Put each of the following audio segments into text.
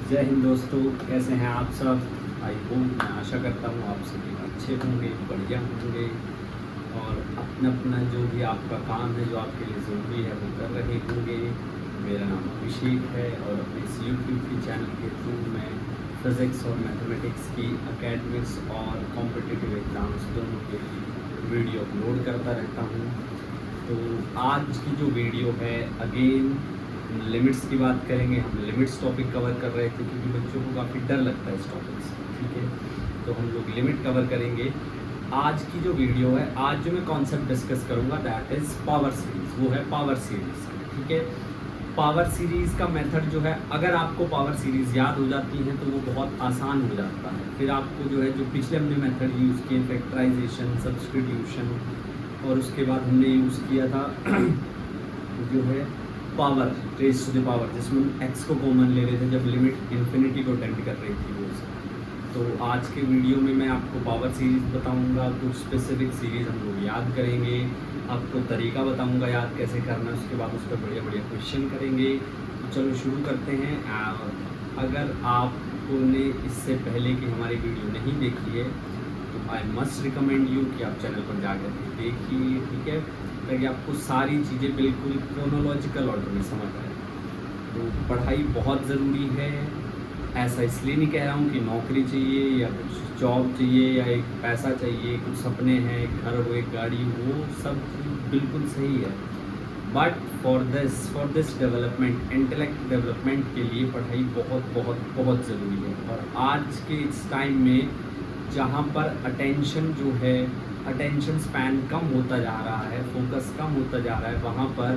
जय हिंद दोस्तों, कैसे हैं आप सब। आई होप, मैं आशा करता हूँ आप सभी अच्छे होंगे, बढ़िया होंगे और अपना अपना जो भी आपका काम है, जो आपके लिए ज़रूरी है, वो कर रहे होंगे। मेरा नाम अभिषेक है और अपने इस यूट्यूब के चैनल के थ्रू मैं फिज़िक्स और मैथमेटिक्स की एकेडमिक्स और कॉम्पिटिटिव एग्ज़ाम्स दोनों के वीडियो अपलोड करता रहता हूँ। तो आज की जो वीडियो है, अगेन लिमिट्स की बात करेंगे। हम लिमिट्स टॉपिक कवर कर रहे थे क्योंकि बच्चों को काफ़ी डर लगता है इस टॉपिक से, ठीक है। तो हम लोग लिमिट कवर करेंगे। आज की जो वीडियो है, आज जो मैं कॉन्सेप्ट डिस्कस करूँगा दैट इज़ पावर सीरीज़। वो है पावर सीरीज़, ठीक है। पावर सीरीज़ का मेथड जो है, अगर आपको पावर सीरीज़ याद हो जाती है तो वो बहुत आसान हो जाता है। फिर आपको जो है, जो पिछले हमने मेथड यूज़ किए, फैक्टराइजेशन, सब्सटीट्यूशन, और उसके बाद हमने यूज़ किया था जो है power raise to the power, जिसमें एक्स को कॉमन ले रहे थे जब लिमिट इन्फिनिटी को टेंड कर रही थी वो सब। तो आज के वीडियो में मैं आपको पावर सीरीज़ बताऊंगा, कुछ स्पेसिफिक सीरीज़ हम लोग याद करेंगे, आपको तरीका बताऊंगा याद कैसे करना है, उसके बाद उस पर बढ़िया बढ़िया क्वेश्चन करेंगे। तो चलो शुरू करते हैं। अगर आपने इससे पहले की हमारी वीडियो नहीं देखी है तो आई मस्ट रिकमेंड यू कि आप चैनल पर जाकर देखिए, ठीक है, ताकि आपको सारी चीज़ें बिल्कुल क्रोनोलॉजिकल ऑर्डर में समझ आए। तो पढ़ाई बहुत ज़रूरी है। ऐसा इसलिए नहीं कह रहा हूँ कि नौकरी चाहिए या कुछ जॉब चाहिए या एक पैसा चाहिए, कुछ सपने हैं, एक घर हो, एक गाड़ी हो, वो सब बिल्कुल सही है। But for this development, intellect development के लिए पढ़ाई बहुत बहुत बहुत ज़रूरी है। और आज के इस टाइम में जहाँ पर अटेंशन जो है, अटेंशन स्पैन कम होता जा रहा है, फोकस कम होता जा रहा है, वहाँ पर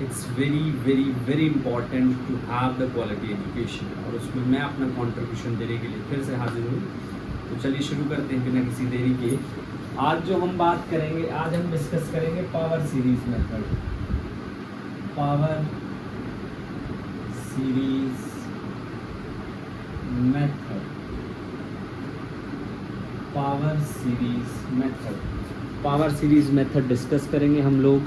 it's very very very important to have the quality education. और उसमें मैं अपना कंट्रीब्यूशन देने के लिए फिर से हाजिर हूँ। तो चलिए शुरू करते हैं बिना किसी देरी के। आज जो हम बात करेंगे, आज हम डिस्कस करेंगे power series method. Power series method, power series method, power series method discuss करेंगे हम लोग।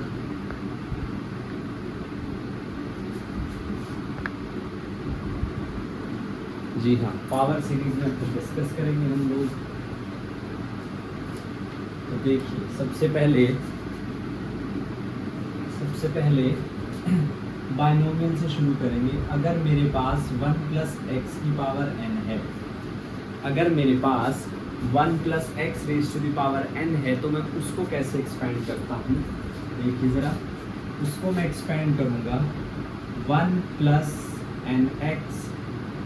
जी हाँ, पावर सीरीज मेथड डिस्कस करेंगे हम लोग। तो देखिए, सबसे पहले बाइनोमियल से शुरू करेंगे। अगर मेरे पास 1 प्लस एक्स की पावर n है, अगर मेरे पास 1 plus x raise to the power n है, तो मैं उसको कैसे एक्सपेंड करता हूँ, देखिए ज़रा। उसको मैं एक्सपेंड करूँगा 1 plus n x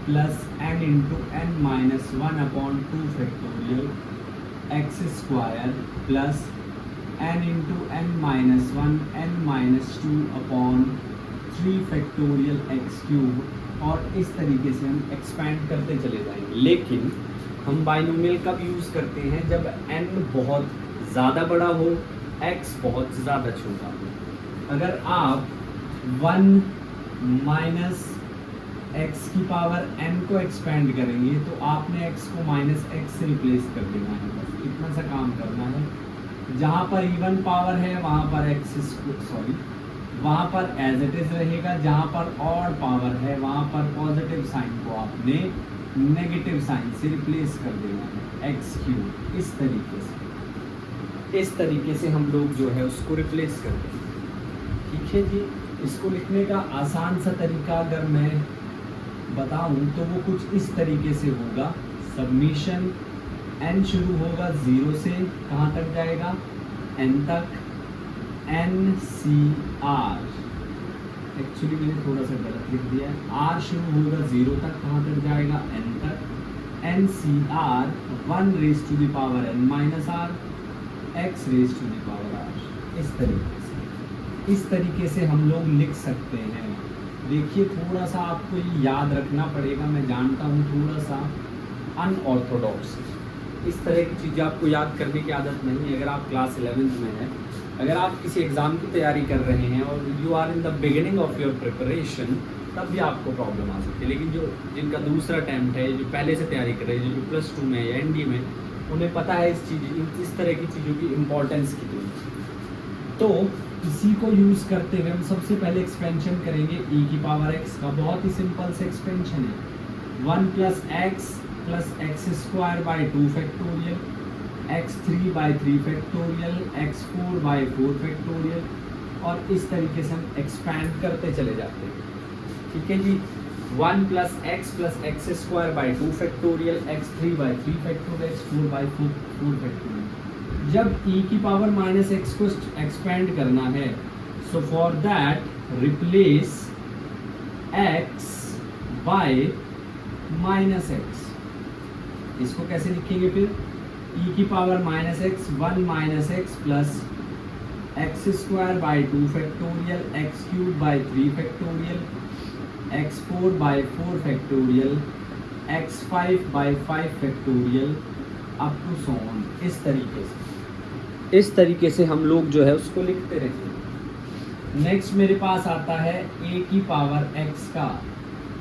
plus n into n minus 1/2 factorial x square plus n into n minus 1 n minus 2/3 factorial x cube. और इस तरीके से हम एक्सपेंड करते चले जाएंगे। लेकिन हम बाइनोमियल कब यूज़ करते हैं, जब n बहुत ज़्यादा बड़ा हो, x बहुत ज़्यादा छोटा हो। अगर आप 1 माइनस x की पावर n को एक्सपेंड करेंगे तो आपने x को माइनस x से रिप्लेस कर देना है, बस इतना सा काम करना है। जहाँ पर इवन पावर है वहाँ पर वहाँ पर एज इट इज रहेगा। जहाँ पर ऑड पावर है वहाँ पर पॉजिटिव साइन को आपने नेगेटिव साइन से रिप्लेस कर देना है, एक्स क्यूब। इस तरीके से हम लोग जो है उसको रिप्लेस कर देंगे, ठीक है जी। इसको लिखने का आसान सा तरीका अगर मैं बताऊं तो वो कुछ इस तरीके से होगा। सबमिशन n शुरू होगा 0 से, कहाँ तक जाएगा, n तक, NCR, एक्चुअली मैंने थोड़ा सा गलत लिख दिया है। r शुरू होगा 0 तक, कहाँ तक जाएगा, n तक, NCR 1 raise to the power n minus r, x raise to the power r। इस तरीके से हम लोग लिख सकते हैं। देखिए, थोड़ा सा आपको ये याद रखना पड़ेगा, मैं जानता हूँ थोड़ा सा अनऑर्थोडॉक्स, इस तरह की चीज़ें आपको याद करने की आदत नहीं है। अगर आप क्लास 11th में हैं, अगर आप किसी एग्ज़ाम की तैयारी कर रहे हैं और you are in the beginning of your preparation, तब भी आपको प्रॉब्लम आ सकती है। लेकिन जिनका दूसरा अटैम्प्ट है, जो पहले से तैयारी कर रहे हैं, जो +2 में या ND में, उन्हें पता है इस तरह की चीज़ों की इम्पोर्टेंस कितनी। तो इसी को यूज़ करते हुए हम सबसे पहले एक्सपेंशन करेंगे e की पावर x का। बहुत ही सिंपल से एक्सपेंशन है। 1 plus x square by 2 factorial, x3 by 3 factorial, x4 by 4 factorial, और इस तरीके से हम एक्सपैंड करते चले जाते हैं। ठीक है जी। 1 plus x square by 2 factorial, x3 by 3 factorial, x4 by 4 factorial. जब e की पावर माइनस एक्स को एक्सपैंड करना है, so for that replace x bye minus x. इसको कैसे लिखेंगे फिर? e की power minus x 1 minus x plus x square by 2 factorial, x cube by 3 factorial, x4 by 4 factorial, x5 by 5 factorial, up to so on. इस तरीके से हम लोग जो है उसको लिखते रहते हैं। नेक्स्ट मेरे पास आता है a की पावर x का।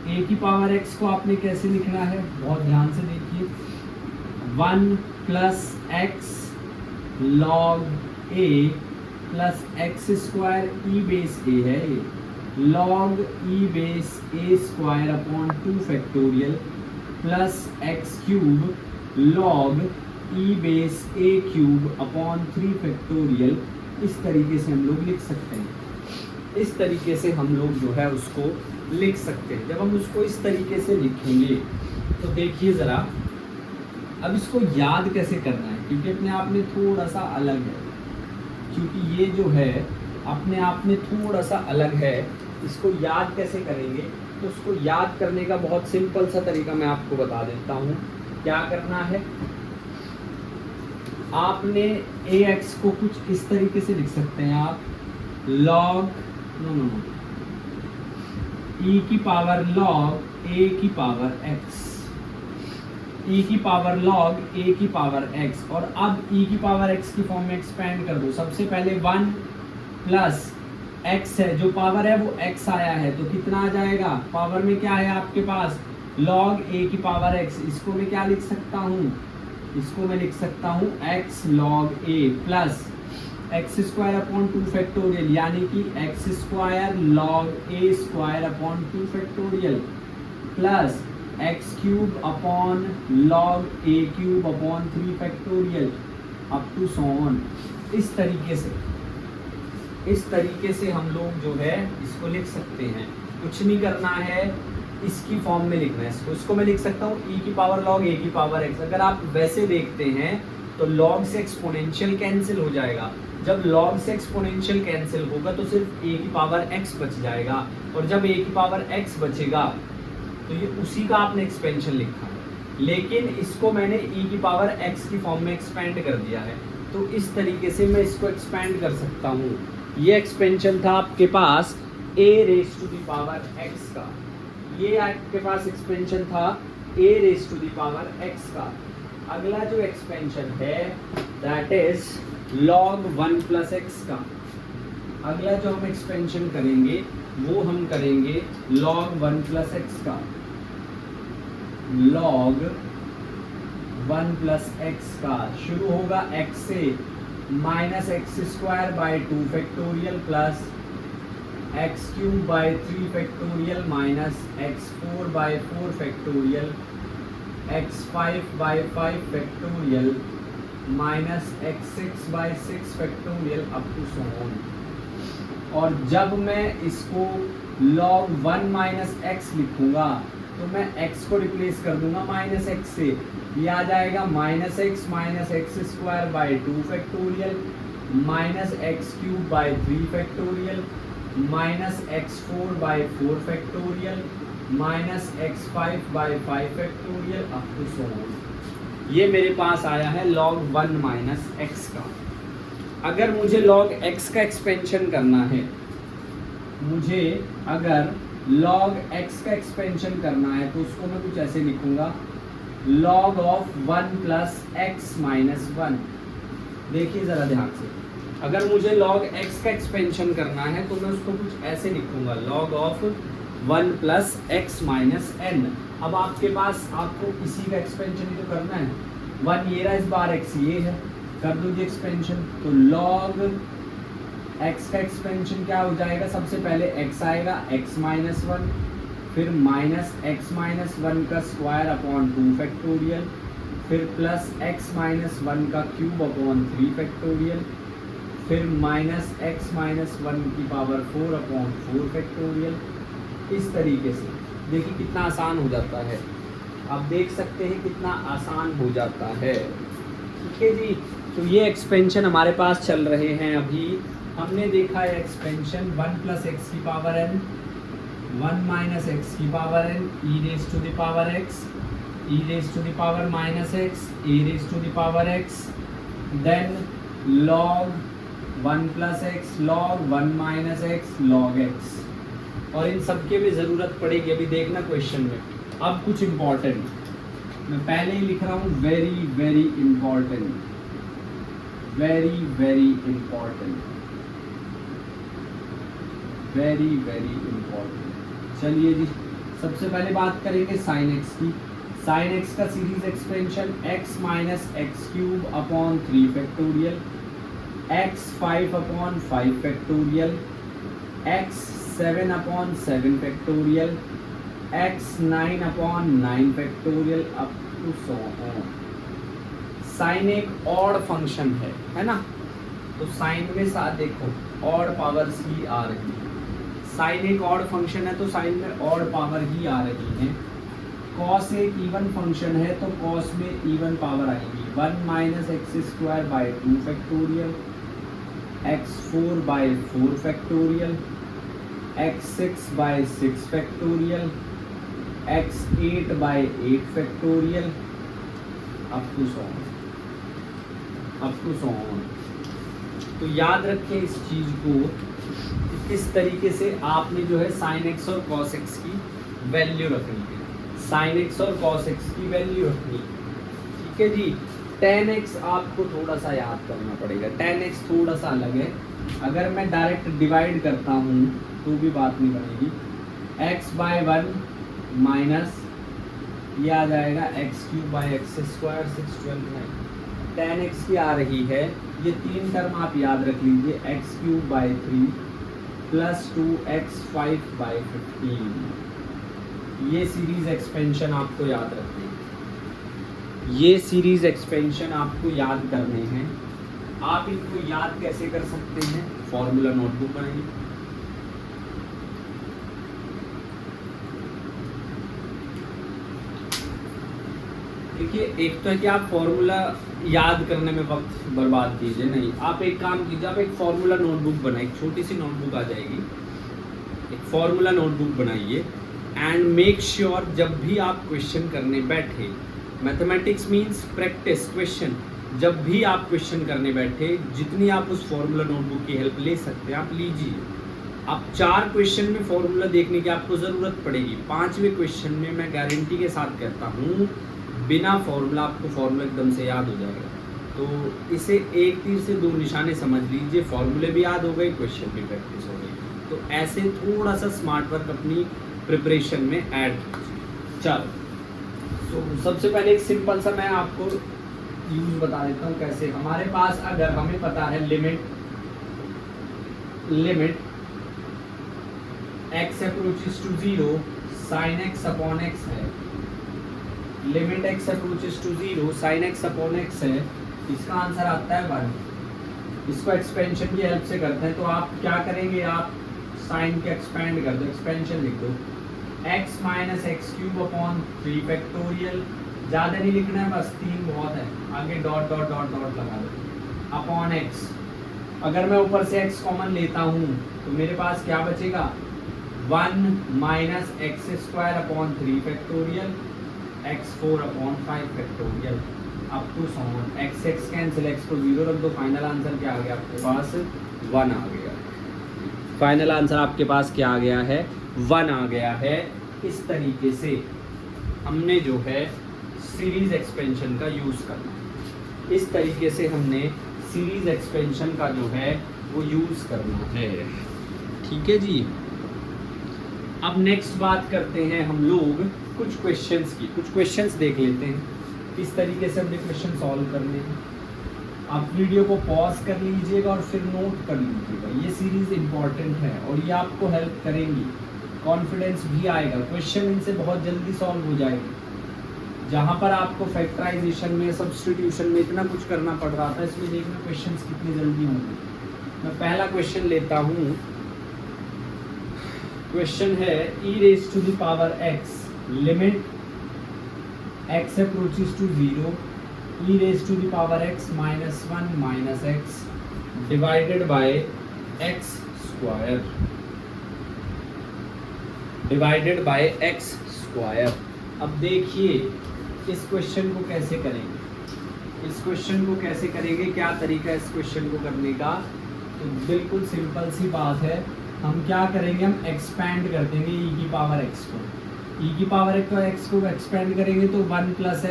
a की पावर x को आपने कैसे लिखना है, बहुत ध्यान से देखिए। 1 plus X log a plus x square E base a है, log E base a square upon 2 factorial plus x cube log E base a cube upon 3 factorial. इस तरीके से हम लोग लिख सकते हैं। इस तरीके से हम लोग जो है उसको लिख सकते हैं। जब हम उसको इस तरीके से लिखेंगे तो देखिए ज़रा, अब इसको याद कैसे करना है, क्योंकि अपने आप में थोड़ा सा अलग है। क्योंकि ये जो है अपने आप में थोड़ा सा अलग है, इसको याद कैसे करेंगे? तो उसको याद करने का बहुत सिंपल सा तरीका मैं आपको बता देता हूँ। क्या करना है, आपने ax को कुछ इस तरीके से लिख सकते हैं आप, log e की पावर log a की पावर x, e की पावर log a की पावर x। और अब e की पावर x की फॉर्म में एक्सपेंड कर दो। सबसे पहले 1 प्लस x है, जो पावर है वो x आया है, तो कितना आ जाएगा? पावर में क्या है आपके पास? log a की पावर x। इसको मैं क्या लिख सकता हूँ? इसको मैं लिख सकता हूँ x log a plus x square upon 2 factorial, यानी कि x square log a square upon 2 factorial plus x cube upon log a cube upon 3 factorial up to so on. इस तरीके से हम लोग जो है इसको लिख सकते हैं। कुछ नहीं करना है, इसकी फॉर्म में लिखना है इसको मैं लिख सकता हूँ e की पावर log a की पावर x। अगर आप वैसे देखते हैं तो log से एक्सपोनेंशियल कैंसिल हो जाएगा। जब log से एक्सपोनेंशियल कैंसिल होगा तो सिर्फ a की पावर x बच जाएगा, और जब a की पावर x बचेगा तो ये उसी का आपने एक्सपेंशन लिखा है, लेकिन इसको मैंने e की पावर x की फॉर्म में एक्सपेंड कर दिया है। तो इस तरीके से मैं इसको एक्सपेंड कर सकता हूँ। ये एक्सपेंशन था आपके पास a raise to the power x का, ये आपके पास एक्सपेंशन था a raise to the power x का। अगला जो एक्सपेंशन है that is log 1 plus x का। अगला जो हम एक्सपेंशन करेंगे वो हम करेंगे log 1 प्लस एक्स का। log 1 प्लस एक्स का शुरू होगा x से, minus x square by 2 factorial plus x cube by 3 factorial minus x4 by 4 factorial, x5 by 5 factorial minus x6 by 6 factorial up to so on. और जब मैं इसको log 1 minus x लिखूंगा तो मैं x को रिप्लेस कर दूंगा माइनस एक्स से, ये आ जाएगा minus x square by 2 factorial minus x cube by 3 factorial minus x4 by 4 factorial minus x5 by 5 factorial up to so on. ये मेरे पास आया है log 1 माइनस एक्स का। अगर मुझे log x का एक्सपेंशन करना है, मुझे अगर log x का एक्सपेंशन करना है तो उसको मैं कुछ ऐसे लिखूंगा, log of 1 plus x minus 1। देखिए ज़रा ध्यान से, अगर मुझे log x का एक्सपेंशन करना है तो मैं उसको कुछ ऐसे लिखूंगा, log of 1 plus x minus n। अब आपके पास आपको इसी का एक्सपेंशन ही तो करना है, 1 ये रहा, इस बार x ये है, कर दीजिए एक्सपेंशन। तो log x का एक्सपेंशन क्या हो जाएगा? सबसे पहले x आएगा, x माइनस 1 फिर माइनस एक्स माइनस वन का स्क्वायर अपॉन 2 फैक्टोरियल, फिर प्लस एक्स माइनस वन का क्यूब अपॉन 3 फैक्टोरियल, फिर माइनस एक्स माइनस वन की पावर 4 अपॉन 4 फैक्टोरियल। इस तरीके से देखिए कितना आसान हो जाता है, आप देख सकते हैं कितना आसान हो जाता है। ठीक है जी, तो ये एक्सपेंशन हमारे पास चल रहे हैं। अभी हमने देखा है एक्सपेंशन 1 प्लस एक्स की पावर n, 1 माइनस एक्स की power n, e raise to the power x, e raise to the power minus x, e raise to the power x, then log 1 plus x, log 1 minus x, log x। और इन सब के भी ज़रूरत पड़ेगी, अभी देखना question में। अब कुछ इम्पॉर्टेंट मैं पहले ही लिख रहा हूँ, very very important, very very important, very very important. चलिए जी, सबसे पहले बात करेंगे साइन एक्स की। साइन एक्स का series expansion x minus x cube upon 3 factorial, x 5 upon 5 factorial, x 7 upon 7 factorial, x 9 upon 9 factorial up to so on. Sine एक odd function है ना, तो साइन में साथ देखो ऑड पावर्स ही आ रही है। साइन एक ऑड फंक्शन है तो साइन में ऑड पावर ही आ रही है। कॉस एक इवन फंक्शन है तो कॉस में इवन पावर आएगी। 1 minus x square by 2 factorial, x4 by 4 factorial, x6 by 6 factorial, x8 by 8 factorial up to so on, up to so on. तो याद रखें इस चीज को, इस तरीके से आपने जो है साइन एक्स और कॉस एक्स की वैल्यू रखनी है, साइन एक्स और कॉस एक्स की वैल्यू रखनी है। ठीक है जी, tan x आपको थोड़ा सा याद करना पड़ेगा, tan x थोड़ा सा अलग है। अगर मैं डायरेक्ट डिवाइड करता हूँ तो भी बात नहीं बनेगी। x बाय 1 माइनस ये आ जाएगा x cube by x square 6 12 9। tan x की आ रही है, ये तीन टर्म आप याद रख लीजिए, x cube by 3 plus 2x 5 by 15। ये सीरीज एक्सपेंशन आपको याद रखनी है, ये सीरीज एक्सपेंशन आपको याद करने हैं। आप इनको याद कैसे कर सकते हैं, फॉर्मूला नोटबुक बनाइए। देखिए, एक तो है कि आप फॉर्मूला याद करने में वक्त बर्बाद कीजिए, नहीं, आप एक काम कीजिए, आप एक फॉर्मूला नोटबुक बनाइए, एक छोटी सी नोटबुक आ जाएगी, एक फॉर्मूला नोटबुक बनाइए एंड मेक श्योर जब भी आप क्वेश्चन करने बैठे, मैथमेटिक्स मीन्स प्रैक्टिस क्वेश्चन, जब भी आप क्वेश्चन करने बैठे जितनी आप उस फॉर्मूला नोटबुक की हेल्प ले सकते हैं आप लीजिए। अब 4 क्वेश्चन में फॉर्मूला देखने की आपको ज़रूरत पड़ेगी, 5वें क्वेश्चन में मैं गारंटी के साथ कहता हूँ बिना फॉर्मूला आपको फॉर्मूला एकदम से याद हो जाएगा। तो इसे एक तीर से 2 निशाने समझ लीजिए, फॉर्मूले भी याद हो गए, क्वेश्चन भी प्रैक्टिस हो गई। तो ऐसे थोड़ा सा स्मार्ट वर्क अपनी प्रिपरेशन में ऐड कीजिए। चलो, तो सबसे पहले एक सिंपल सा मैं आपको यूज बता देता हूँ कैसे। हमारे पास अगर हमें पता है limit x approaches to 0 sin x upon x है, limit x approaches to 0 sin x upon x है, इसका आंसर आता है 1। इसको एक्सपेंशन की हेल्प से करते हैं, तो आप क्या करेंगे, आप साइन के एक्सपेंड कर दो, एक्सपेंशन लिख दो, x minus x cube upon 3 factorial, ज़्यादा नहीं लिखना है, बस 3 बहुत है, आगे डॉट डॉट डॉट डॉट लगा दो, अपॉन x। अगर मैं ऊपर से x कॉमन लेता हूँ तो मेरे पास क्या बचेगा, 1 minus x square upon 3 factorial, x4 upon 5 factorial up to so on. x x cancel, x को 0 रख दो, फाइनल आंसर क्या आ गया आपके पास, 1 आ गया। फाइनल आंसर आपके पास क्या आ गया है, 1 आ गया है। इस तरीके से हमने जो है सीरीज एक्सपेंशन का यूज़ करना है, इस तरीके से हमने सीरीज एक्सपेंशन का जो है वो यूज़ करना है। ठीक है जी, अब नेक्स्ट बात करते हैं हम लोग कुछ क्वेश्चंस की। कुछ क्वेश्चंस देख लेते हैं किस तरीके से हमने क्वेश्चन सॉल्व करने हैं। आप वीडियो को पॉज कर लीजिएगा और फिर नोट कर लीजिएगा, ये सीरीज़ इम्पॉर्टेंट है और ये आपको हेल्प करेंगी। कॉन्फिडेंस भी आएगा, क्वेश्चन इनसे बहुत जल्दी सॉल्व हो जाएगी। जहाँ पर आपको फैक्टराइजेशन में, सब्स्टिट्यूशन में इतना कुछ करना पड़ रहा था, इसमें देखना क्वेश्चंस कितनी जल्दी होंगे। मैं पहला क्वेश्चन लेता हूँ। क्वेश्चन है e raise to the power x limit x approaches to 0 e raise to the power x -1 minus x divided by x square divided by x square. अब देखिए इस क्वेश्चन को कैसे करेंगे, इस क्वेश्चन को कैसे करेंगे, क्या तरीका है इस क्वेश्चन को करने का। तो बिल्कुल सिंपल सी बात है, हम क्या करेंगे, हम एक्सपैंड कर देंगे e की पावर x को, e की पावर x को एक्सपैंड करेंगे तो 1 +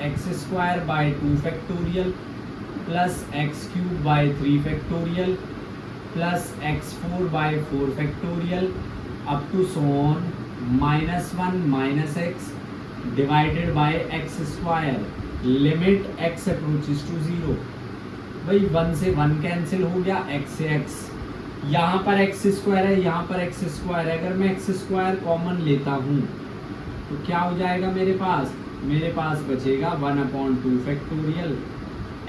x square by 2 factorial plus x cube by 3 factorial plus x4 by 4 factorial up to so on -1 minus x divided by x square limit x approaches to 0। भाई 1 से 1 cancel हो गया, x से x, यहाँ पर x स्क्वायर है, यहाँ पर x स्क्वायर है। अगर मैं x स्क्वायर कॉमन लेता हूँ तो क्या हो जाएगा मेरे पास बचेगा 1/2 factorial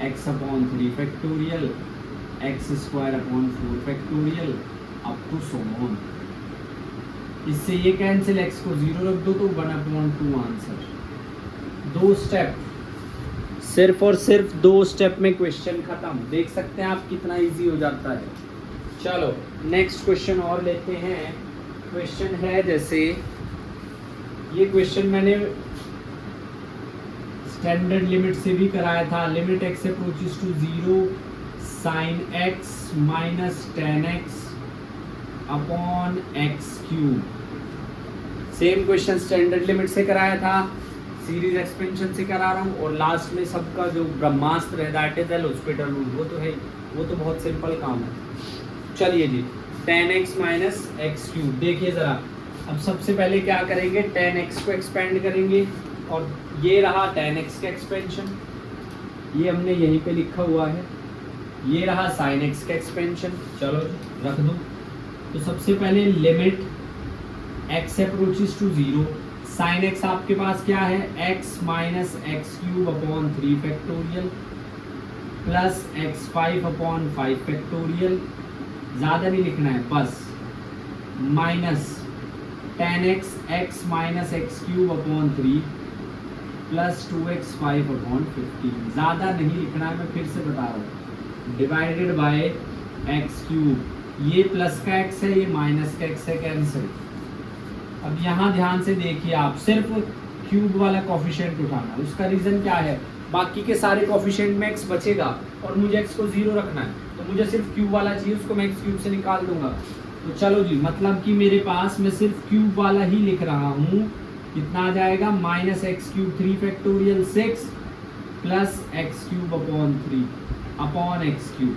x/3 factorial x²/4 factorial up to so on. इससे ये कैंसिल, x को 0 रख दो तो 1/2 आंसर। 2 स्टेप, सिर्फ और सिर्फ 2 स्टेप में क्वेश्चन खत्म। देख सकते हैं आप कितना इजी हो जाता है। चलो नेक्स्ट क्वेश्चन और लेते हैं। क्वेश्चन है जैसे ये क्वेश्चन मैंने स्टैंडर्ड लिमिट से भी कराया था। Limit x approaches to 0 sin x माइनस tan x upon x cube. Same question standard limit से कराया था, सीरीज एक्सपेंशन से करा रहा हूँ, और लास्ट में सबका जो ब्रह्मास्त्र है that is L hospital rule, वो तो है, वो तो बहुत सिंपल काम है। चलिए जी, tan x minus x cube. देखिए ज़रा, अब सबसे पहले क्या करेंगे, tan x को एक्सपेंड करेंगे, और ये रहा tan x का एक्सपेंशन, ये हमने यहीं पे लिखा हुआ है। ये रहा sin x का एक्सपेंशन, चलो रख दो। तो सबसे पहले limit x approaches to 0 sin x आपके पास क्या है, x minus x cube upon 3 factorial plus x5/5 factorial, ज़्यादा नहीं लिखना है बस, minus tan x x minus x cube upon 3 plus 2x5/15, ज़्यादा नहीं लिखना है, मैं फिर से बता रहा हूँ, डिवाइडेड बाय एक्स क्यूब। ये प्लस का x है, ये माइनस का x है, कैंसिल। अब यहाँ ध्यान से देखिए आप, सिर्फ क्यूब वाला कोफिशिएंट उठाना, उसका रीज़न क्या है, बाकी के सारे कोफिशिएंट में x बचेगा और मुझे x को 0 रखना है, तो मुझे सिर्फ क्यूब वाला चाहिए, उसको मैं x क्यूब से निकाल दूंगा। तो चलो जी, मतलब कि मेरे पास मैं सिर्फ क्यूब वाला ही लिख रहा हूँ। कितना आ जाएगा, minus x cube 3 factorial 6 plus x cube upon 3 upon x cube.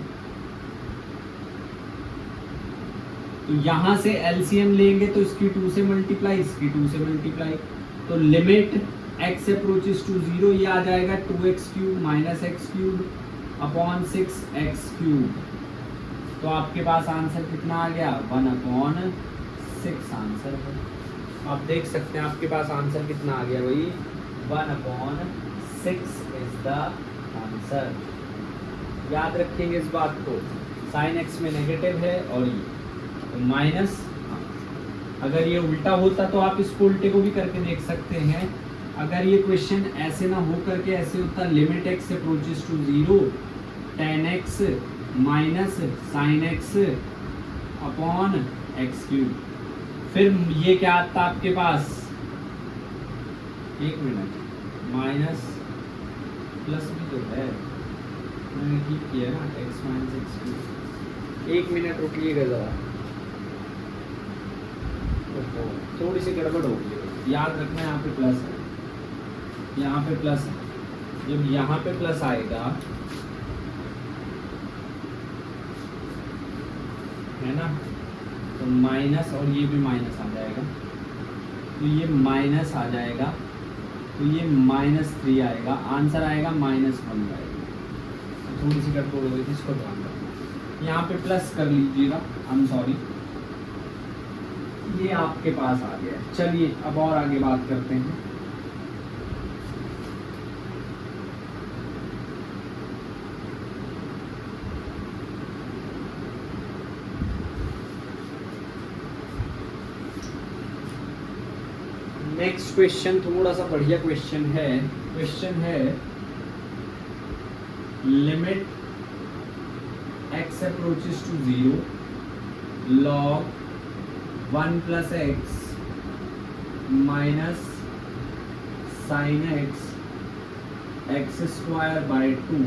तो यहाँ से एलसीएम लेंगे तो इसकी 2 से मल्टीप्लाई, इसकी 2 से मल्टीप्लाई, तो लिमिट x अप्रोचेस टू 0 ये आ जाएगा 2x cube minus x cube upon 6x cube. तो आपके पास आंसर कितना आ गया, 1/6 आंसर है। आप देख सकते हैं आपके पास आंसर कितना आ गया, वही 1/6 इज द आंसर। याद रखेंगे इस बात को, साइन x में नेगेटिव है और ये तो माइनस, अगर ये उल्टा होता तो आप इस उल्टे को भी करके देख सकते हैं। अगर ये क्वेश्चन ऐसे ना हो करके ऐसे होता, limit x approaches to 0 tan x minus sine x upon x cube, फिर ये क्या आता आपके पास, एक मिनट, माइनस प्लस भी तो है, मैंने ठीक किया ना, x माइनस एक्स क्यूब। एक मिनट रुकिएगा ज़रा, थोड़ी सी गड़बड़ हो गई, याद रखना यहाँ पे प्लस है, यहाँ पे प्लस है, जब यहाँ पे प्लस आएगा है ना, तो माइनस, और ये भी माइनस आ जाएगा, तो ये माइनस आ जाएगा, तो ये -3 आएगा, आंसर आएगा -1 आएगा। तो थोड़ी सी गड़बड़ हो गई थी, इसको ध्यान रखना। यहाँ पे प्लस कर लीजिएगा, आई एम सॉरी, ये आपके पास आ गया। चलिए अब और आगे बात करते हैं। नेक्स्ट क्वेश्चन थोड़ा सा बढ़िया क्वेश्चन है। क्वेश्चन है limit x approaches to 0 log 1 plus x minus sin x x square by 2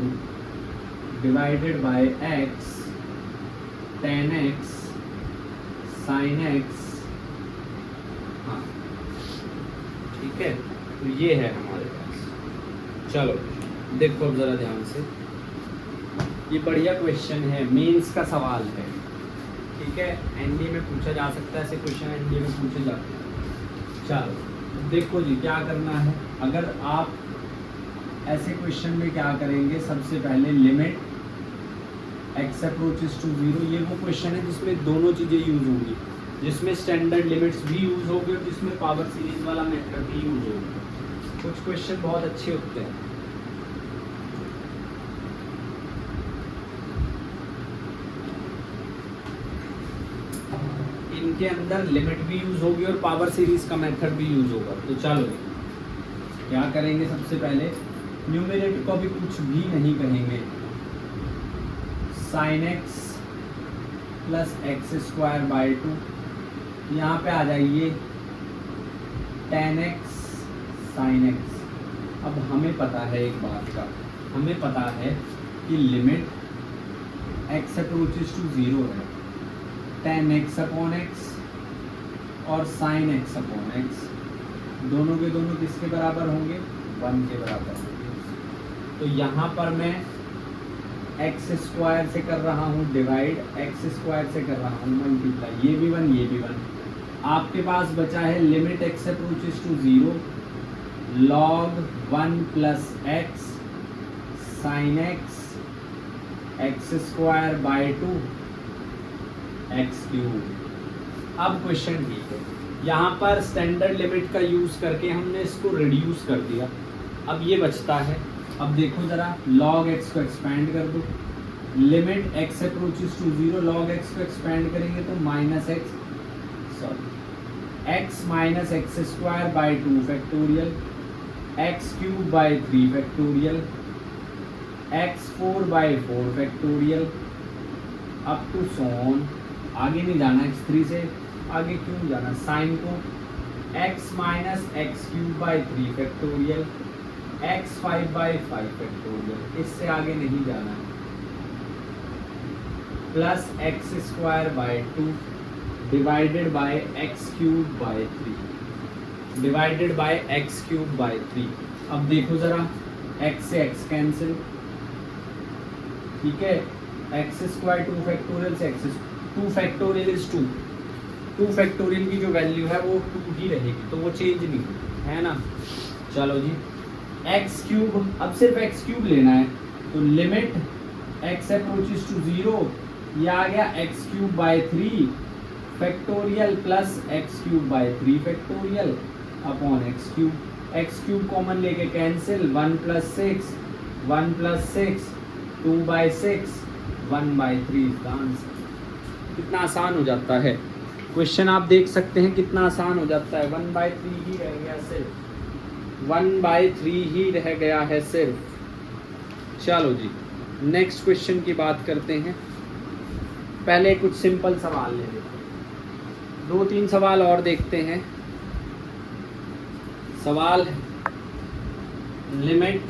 divided by x tan x sin x। हाँ ठीक है, तो ये है हमारे पास। चलो देखो अब ज़रा ध्यान से, ये बढ़िया क्वेश्चन है, मेंस का सवाल है। ठीक है, एनडीए में पूछा जा सकता है, ऐसे क्वेश्चन एनडीए में पूछे जाते हैं। चलो देखो जी क्या करना है। अगर आप ऐसे क्वेश्चन में क्या करेंगे, सबसे पहले लिमिट x अप्रोचेस टू 0, ये वो क्वेश्चन है जिसमें दोनों चीज़ें यूज होंगी, जिसमें स्टैंडर्ड लिमिट्स भी यूज होगी और जिसमें पावर सीरीज वाला मेथड भी यूज होगा। कुछ क्वेश्चन बहुत अच्छे होते हैं। इनके अंदर लिमिट भी यूज होगी और पावर सीरीज का मेथड भी यूज होगा। तो चलो क्या करेंगे, सबसे पहले न्यूमरेटर को भी कुछ भी नहीं कहेंगे, sin x plus x square by 2, यहाँ पे आ जाइए tan x sin x। अब हमें पता है एक बात का, हमें पता है कि लिमिट x अप्रोचेस टू 0 है, tan x अपॉन x और sin x अपॉन x दोनों के दोनों किसके बराबर होंगे, 1 के बराबर होंगे। तो यहाँ पर मैं एक्स स्क्वायर से कर रहा हूँ डिवाइड, एक्स स्क्वायर से कर रहा हूँ मल्टीप्लाई, ये भी 1 ये भी 1। आपके पास बचा है limit x approaches to 0 log 1 plus x sine x x square by 2 x cube. अब क्वेश्चन ठीक है, यहाँ पर स्टैंडर्ड लिमिट का यूज़ करके हमने इसको रिड्यूस कर दिया। अब ये बचता है, अब देखो ज़रा log x को एक्सपेंड कर दो, limit x approaches to 0 log x को एक्सपेंड करेंगे तो minus X, sorry x minus x square by 2 factorial, x cube by 3 factorial, X 4 by 4 factorial, up to so on. आगे नहीं जाना, x3 से आगे क्यों जाना, साइन को x minus x cube by 3 factorial, x 5 by 5 factorial, इससे आगे नहीं जाना है, plus x square by 2 divided by x cube by 3 divided by x cube by 3। अब देखो ज़रा x से x कैंसिल, ठीक है, एक्स स्क्वायर 2 फैक्टोरियल से एक्स 2 फैक्टोरियल इज 2 फैक्टोरियल की जो वैल्यू है वो 2 ही रहेगी, तो वो चेंज नहीं है ना। चलो जी एक्स क्यूब, अब सिर्फ एक्स क्यूब लेना है, तो लिमिट एक्स अप्रोचेस टू 0, ये आ गया X cube by 3 factorial plus x cube by 3 factorial upon x cube common लेके cancel, 1 plus 6 1 plus 6 2 by 6 1 by 3 is the answer. कितना आसान हो जाता है क्वेश्चन, आप देख सकते हैं कितना आसान हो जाता है। 1 बाई 3 ही रह गया सिर्फ, 1 बाई 3 ही रह गया है सिर्फ। चलो जी नेक्स्ट क्वेश्चन की बात करते हैं। पहले कुछ सिंपल सवाल ले लेते हैं, 2-3 सवाल और देखते हैं। सवाल लिमिट,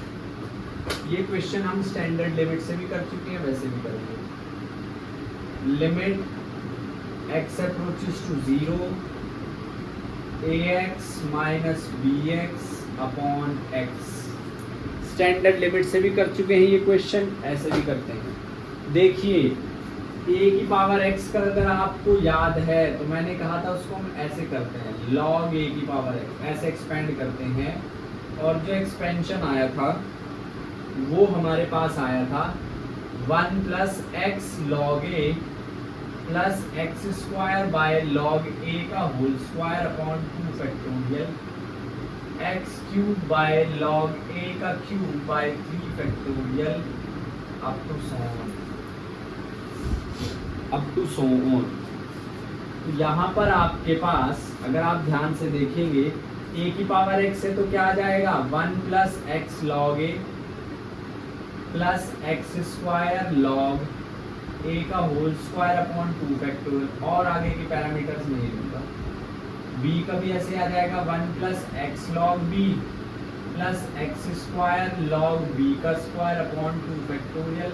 ये क्वेश्चन हम स्टैंडर्ड लिमिट से भी कर चुके हैं, वैसे भी करेंगे। Limit x approaches to 0 ax minus bx upon x, standard limit से भी कर चुके हैं ये क्वेश्चन, ऐसे भी करते हैं। देखिए a की पावर x का अगर आपको याद है तो मैंने कहा था उसको हम ऐसे करते हैं, log a की पावर x ऐसे एक्सपेंड करते हैं, और जो एक्सपेंशन आया था वो हमारे पास आया था 1 plus X log A plus x square by log A का whole square upon 2 factorial x cube by log A का cube by 3 factorial up to so on. तो यहाँ पर आपके पास अगर आप ध्यान से देखेंगे ए की पावर एक्स है तो क्या आ जाएगा 1 plus X log A plus x square log A का होल स्क्वायर अपॉन 2 फैक्टोरियल, और आगे के पैरामीटर्स नहीं लूंगा। बी का भी ऐसे आ जाएगा 1 plus X log B plus x square log B का square upon 2 factorial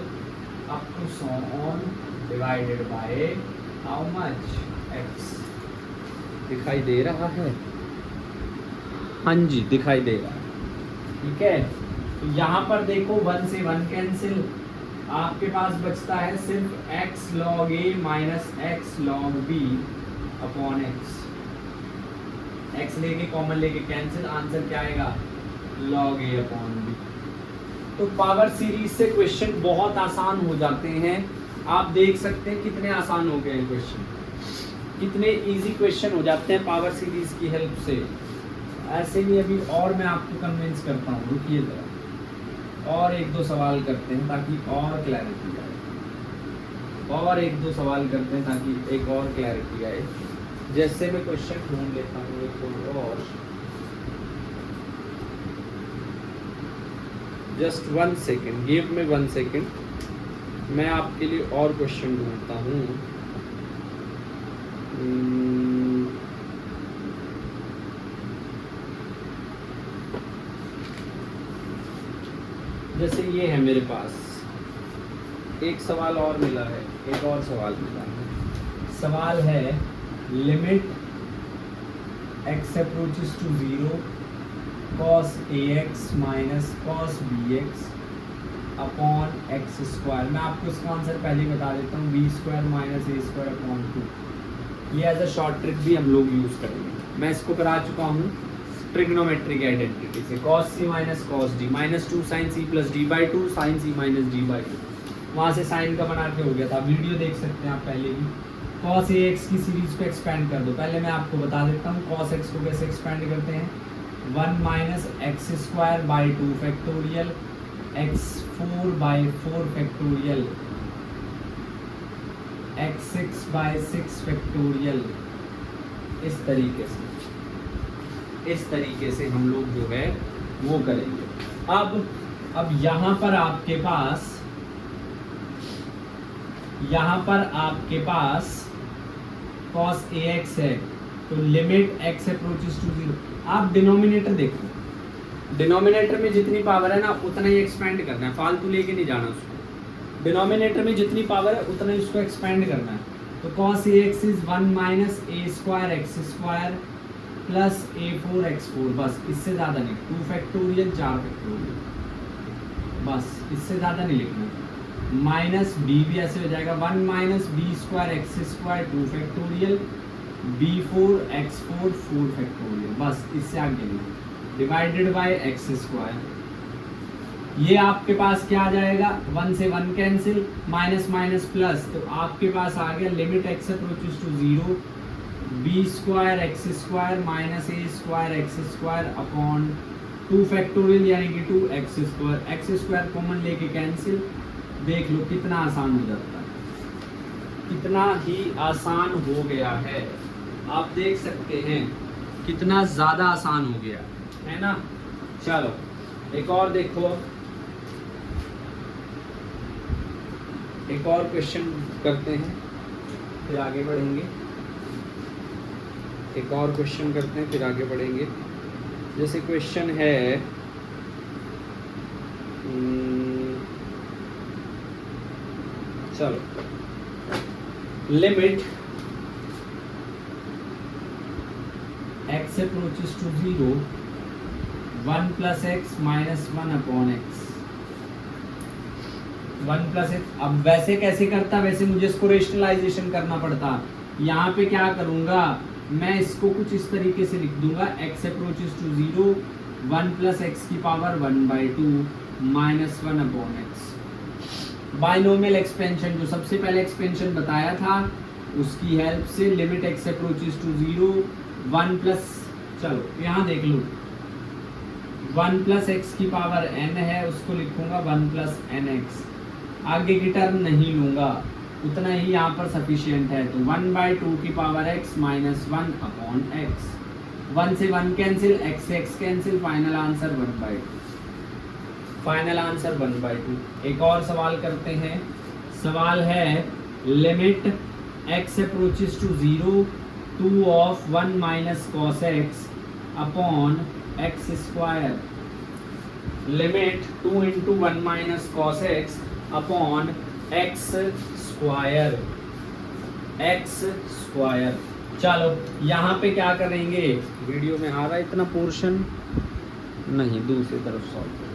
up to so on divided by how much X. दिखाई दे रहा है? हाँ जी दिखाई दे रहा है। ठीक है, तो यहाँ पर देखो 1 से 1 कैंसिल, आपके पास बचता है सिर्फ x log a minus x log b upon x लेके कॉमन लेके कैंसिल, आंसर क्या आएगा log a अपॉन b। तो पावर सीरीज से क्वेश्चन बहुत आसान हो जाते हैं। आप देख सकते हैं कितने आसान हो गए क्वेश्चन, कितने इजी क्वेश्चन हो जाते हैं पावर सीरीज की हेल्प से। ऐसे ही अभी और मैं आपको कन्विंस करता हूँ, रुकिए जरा और 1-2 सवाल करते हैं ताकि और क्लैरिटी आए, और 1-2 सवाल करते हैं ताकि एक और क्लैरिटी आए। जैसे मैं क्वेश्चन ढूंढ लेता हूँ एक और, just 1 second, give me 1 second, मैं आपके लिए और क्वेश्चन ढूंढता हूँ। जैसे ये है मेरे पास, एक सवाल और मिला है, एक और सवाल मिला है। सवाल है limit x approaches to 0 cos ax minus cos bx upon x square. मैं आपको इसका आंसर पहले ही बता देता हूँ, b square minus a square upon 2। ये एज अ शॉर्ट ट्रिक भी हम लोग यूज़ करेंगे। मैं इसको करा चुका हूँ ट्रिग्नोमेट्रिक आइडेंटिटी से, cos c minus cos d minus 2 sin c plus d by 2 sin c minus d by 2, वहाँ से साइन का बना के हो गया था। वीडियो देख सकते हैं आप पहले भी। cos ax की सीरीज को एक्सपेंड कर दो। पहले मैं आपको बता देता हूँ cos x को कैसे एक्सपेंड करते हैं। 1 minus x square by 2 factorial X 4 by 4 factorial x 6 by 6 factorial. इस तरीके से हम लोग जो है वो करेंगे। अब यहाँ पर आपके पास cos ax है, तो लिमिट x अप्रोचेस टू 0। आप डिनोमिनेटर देखो, डिनोमिनेटर में जितनी पावर है ना उतना ही एक्सपेंड करना है, फालतू लेके नहीं जाना उसको। डिनोमिनेटर में जितनी पावर है उतना ही उसको एक्सपेंड करना है। तो cos ax is 1 minus a square x square plus a4 x4, बस इससे ज़्यादा नहीं। 2 फैक्टोरियल 4 फैक्टोरियल, बस इससे ज़्यादा नहीं लिखना। माइनस बी भी ऐसे हो जाएगा 1 minus b square x square 2 factorial b4 x4 4 factorial, बस इससे आगे नहीं। Divided by x square. ये आपके पास क्या आ जाएगा 1 से 1 कैंसिल, माइनस माइनस प्लस, तो आपके पास आ गया limit x approaches to 0 b square x square minus a square x square upon 2 factorial यानी कि 2 x square. X square common लेके कैंसिल। देख लो कितना आसान हो जाता है, कितना ही आसान हो गया है। आप देख सकते हैं कितना ज़्यादा आसान हो गया है ना। चलो एक और देखो, एक और क्वेश्चन करते हैं फिर आगे बढ़ेंगे। एक और क्वेश्चन करते हैं फिर आगे बढ़ेंगे। जैसे क्वेश्चन है चलो, limit x approaches to 0 1 plus x minus 1 upon x. 1 plus x, अब वैसे कैसे करता, वैसे मुझे इसको रेशनलाइजेशन करना पड़ता। यहाँ पे क्या करूँगा मैं, इसको कुछ इस तरीके से लिख दूंगा x approaches to 0 1 plus x की power 1/2 minus 1 upon X. Binomial expansion जो सबसे पहले एक्सपेंशन बताया था उसकी हेल्प से limit x approaches to 0 1 plus, चलो यहाँ देख लो 1 प्लस एक्स की पावर n है, उसको लिखूंगा 1 प्लस एन एक्स, आगे की टर्म नहीं लूंगा, उतना ही यहाँ पर सफिशिएंट है। तो 1/2 की power x minus 1 upon x, 1 से 1 कैंसिल, x से x cancel, final answer 1/2, final answer 1/2। एक और सवाल करते हैं, सवाल है limit x approaches to 0 2 of 1 minus cos x upon x square, limit 2 into 1 minus cos x upon x square, x square. चलो यहाँ पे क्या करेंगे, वीडियो में आ रहा है इतना पोर्शन नहीं, दूसरी तरफ सॉल्व करेंगे।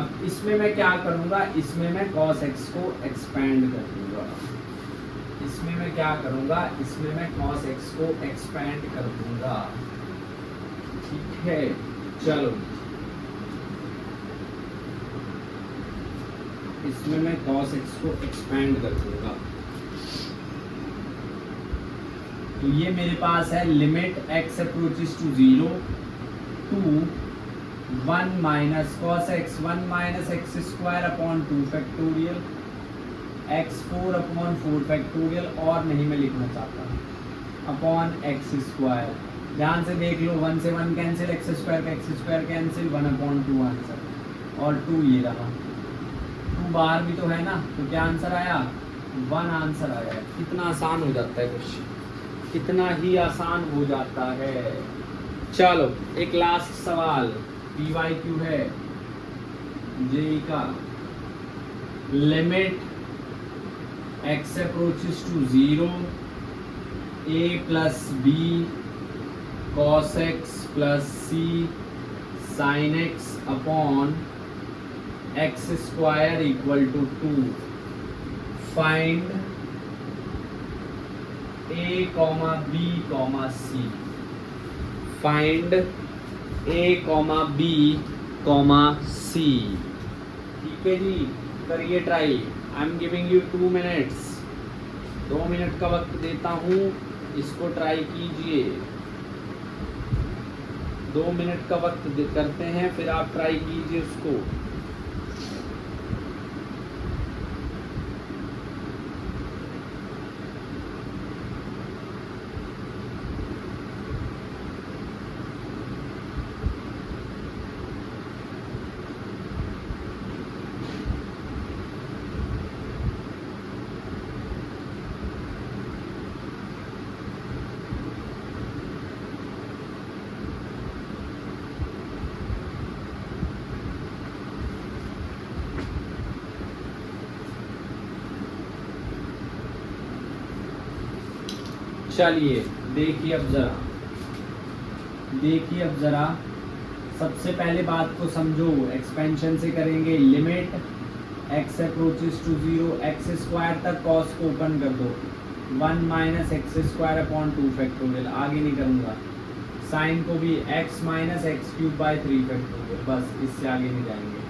अब इसमें मैं क्या करूँगा, इसमें मैं cos x को एक्सपेंड कर दूंगा, इसमें मैं क्या करूँगा, इसमें मैं cos x को एक्सपेंड कर दूंगा, ठीक है। चलो इसमें मैं cos x को एक्सपेंड कर दूंगा, तो ये मेरे पास है limit x approaches to 0 two 1 minus cos x 1 minus x square upon 2 factorial x 4 upon 4 factorial, और नहीं मैं लिखना चाहता, अपॉन एक्स स्क्वायर। ध्यान से देख लो, 1 से 1 कैंसिल, एक्स स्क्वायर का एक्स स्क्वायर कैंसिल, 1/2 आंसर, और 2 ये रहा, 2 बाहर भी तो है ना, तो क्या आंसर आया, 1 आंसर आया। कितना आसान हो जाता है क्वेश्चन, कितना ही आसान हो जाता है। चलो एक लास्ट सवाल PYQ है जेई का, limit x approaches to 0 a plus b cos x plus c sin x upon x square equal to 2, find a, b, c, find a, b, c। ठीक है जी, करिए try. I am giving you 2 minutes, 2 minute का वक्त देता हूँ, इसको try कीजिए। 2 मिनट का वक्त करते हैं, फिर आप ट्राई कीजिए उसको। चलिए देखिए अब जरा, सबसे पहले बात को समझो, एक्सपेंशन से करेंगे। Limit x approaches to 0 x square तक कॉस को ओपन कर दो, 1 minus x square upon 2 factorial, आगे नहीं करूँगा। साइन को भी x minus x cube by 3 factorial, बस इससे आगे नहीं जाएंगे,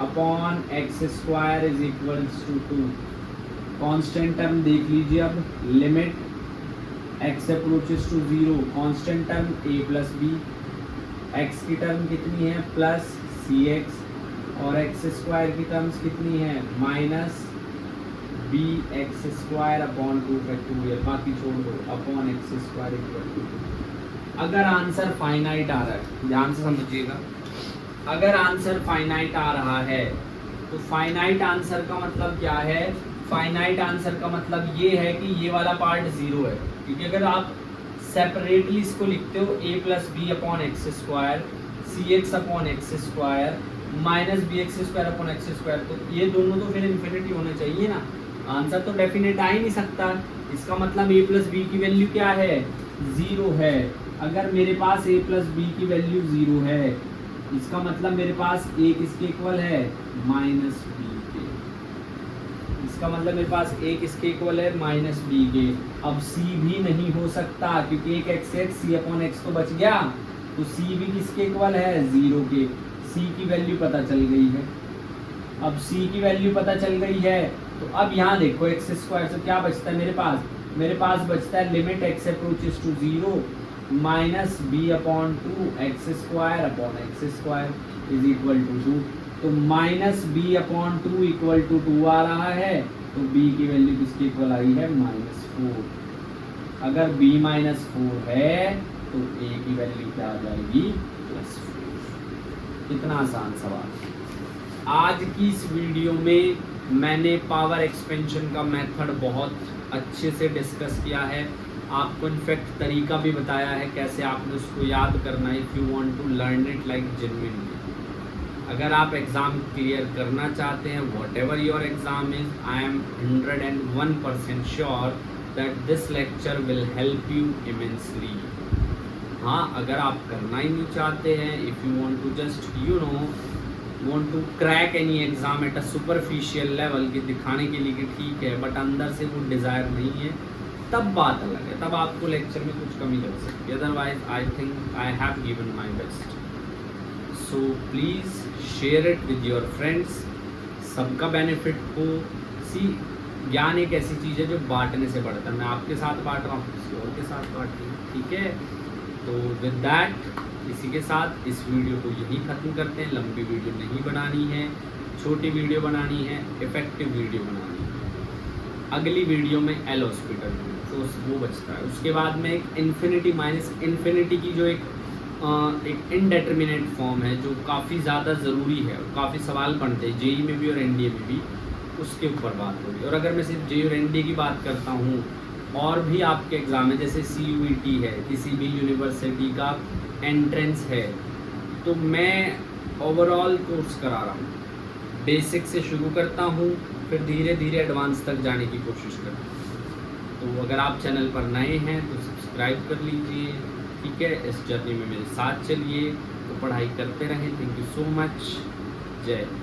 upon x square is equals to 2। Constant term देख लीजिए अब, limit x approaches to 0, constant term a plus b, x की टर्म कितनी है प्लस cx, और एक्स स्क्वायर की टर्म्स कितनी है minus b x square upon 2 factorial, बाकी छोड़ दो, upon x square equal to 2। अगर आंसर फाइनाइट आ रहा है, ध्यान से समझिएगा, अगर आंसर फाइनाइट आ रहा है तो फाइनाइट आंसर का मतलब क्या है, फाइनाइट आंसर का मतलब ये है कि ये वाला पार्ट 0 है, क्योंकि अगर आप सेपरेटली इसको लिखते हो a plus b upon x square, c x upon x square minus b x square upon x square, तो ये दोनों तो फिर इन्फिनिटी होना चाहिए ना, आंसर तो डेफिनेट आ ही नहीं सकता। इसका मतलब a प्लस बी की वैल्यू क्या है, 0 है। अगर मेरे पास a प्लस बी की वैल्यू 0 है, इसका मतलब मेरे पास a किसके इक्वल है, माइनस बी के, इसका मतलब मेरे पास a किसके इक्वल है, माइनस बी के। अब c भी नहीं हो सकता, क्योंकि एक एक्स c अपॉन एक्स तो बच गया, तो c भी किसके इक्वल है, 0 के। c की वैल्यू पता चल गई है, अब c की वैल्यू पता चल गई है, तो अब यहाँ देखो एक्स स्क्वायर से क्या बचता है मेरे पास, मेरे पास बचता है limit x approaches to 0 minus b upon 2 x square upon x square is equal to 2। तो minus b upon 2 equal to 2 आ रहा है, तो b की वैल्यू किसके इक्वल आई है, -4। अगर b -4 है तो a की वैल्यू क्या आ जाएगी, +4। इतना आसान सवाल। आज की इस वीडियो में मैंने पावर एक्सपेंशन का मेथड बहुत अच्छे से डिस्कस किया है, आपको इनफैक्ट तरीका भी बताया है कैसे आपने उसको याद करना है, if you want to learn it like genuinely. अगर आप एग्ज़ाम क्लियर करना चाहते हैं, whatever your exam is, I am 101% sure that this lecture will help you immensely. हाँ, अगर आप करना ही नहीं चाहते हैं, if you want to just want to crack any exam at a superficial level कि दिखाने के लिए कि ठीक है, बट अंदर से वो डिज़ायर नहीं है, तब बात अलग है, तब आपको लेक्चर में कुछ कमी लग सकती है। Otherwise I think I have given my best. So please share it with your friends, सबका बेनिफिट हो। सी, ज्ञान एक ऐसी चीज़ है जो बांटने से बढ़ता है। मैं आपके साथ बांट रहा हूँ, किसी और के साथ बांट रही हूँ, ठीक है। तो विद दैट, इसी के साथ इस वीडियो को यही ख़त्म करते हैं। लंबी वीडियो नहीं बनानी है, छोटी वीडियो बनानी है, इफ़ेक्टिव वीडियो बनानी है। अगली वीडियो में एल हॉस्पिटल तो वो बचता है। उसके बाद में एक इन्फिनिटी माइनस इन्फिनिटी की जो एक इनडेटर्मिनेट फॉर्म है, जो काफ़ी ज़्यादा ज़रूरी है, काफ़ी सवाल बनते हैं जेई में भी और एनडीए में भी, उसके ऊपर बात होगी। और अगर मैं सिर्फ जेई और एनडीए की बात करता हूँ, और भी आपके एग्ज़ाम है, जैसे CUET है, किसी भी यूनिवर्सिटी का एंट्रेंस है, तो मैं ओवरऑल कोर्स करा रहा हूँ। बेसिक से शुरू करता हूँ, फिर धीरे धीरे एडवांस तक जाने की कोशिश करता हूँ। तो अगर आप चैनल पर नए हैं तो सब्सक्राइब कर लीजिए, ठीक है। इस जर्नी में मेरे साथ चलिए, तो पढ़ाई करते रहें। Thank you so much. जय हिंद।